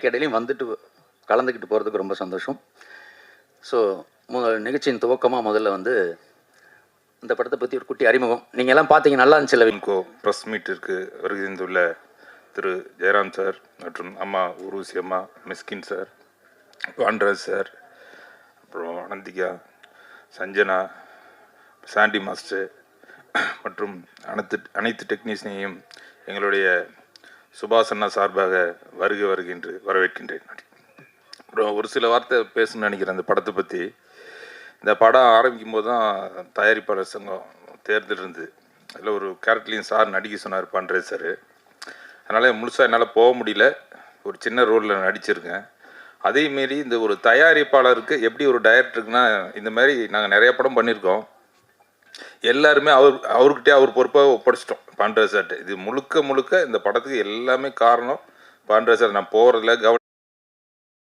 இடையிலையும் வந்துட்டு கலந்துக்கிட்டு போகிறதுக்கு ரொம்ப சந்தோஷம். ஸோ நிகழ்ச்சியின் துவக்கமாக முதல்ல வந்து இந்த படத்தை பற்றி ஒரு குட்டி அறிமுகம். நீங்கள் எல்லாம் பார்த்தீங்க, நல்லா இருந்துச்சு. ப்ரெஸ் மீட்டிற்கு வருகின்றுள்ள திரு ஜெயராம் சார் மற்றும் அம்மா ஊர்வசி அம்மா, மிஸ்கின் சார், வான்ராஜ் சார், அப்புறம் அனந்திகா, சஞ்சனா, சாண்டி மாஸ்டர் மற்றும் அனைத்து டெக்னீஷியனையும் எங்களுடைய சுபாஷண்ணா சார்பாக வருகின்று வரவேற்கின்றேன். அப்புறம் ஒரு சில வார்த்தை பேசணும்னு நினைக்கிறேன் இந்த படத்தை பற்றி. இந்த படம் ஆரம்பிக்கும் போது தான் தயாரிப்பாளர் சங்கம் தேர்தல் இருந்தது. அதில் ஒரு கேரக்டர்லையும் சார் நடிக்க சொன்னார் பண்ணுறது சார். அதனால் முழுசாக என்னால் போக முடியல, ஒரு சின்ன ரோலில் நடிச்சிருக்கேன். அதேமாரி இந்த ஒரு தயாரிப்பாளருக்கு எப்படி ஒரு டைரக்டருக்குன்னா, இந்த மாதிரி நாங்கள் நிறைய படம் பண்ணியிருக்கோம், எல்லாருமே அவர்கிட்டே அவர் பொறுப்பாக ஒப்படைச்சிட்டோம் பாண்டவர் சார்ட்டு. இது முழுக்க இந்த படத்துக்கு எல்லாமே காரணம் பாண்டவர் சார். நான் போகிறதில்ல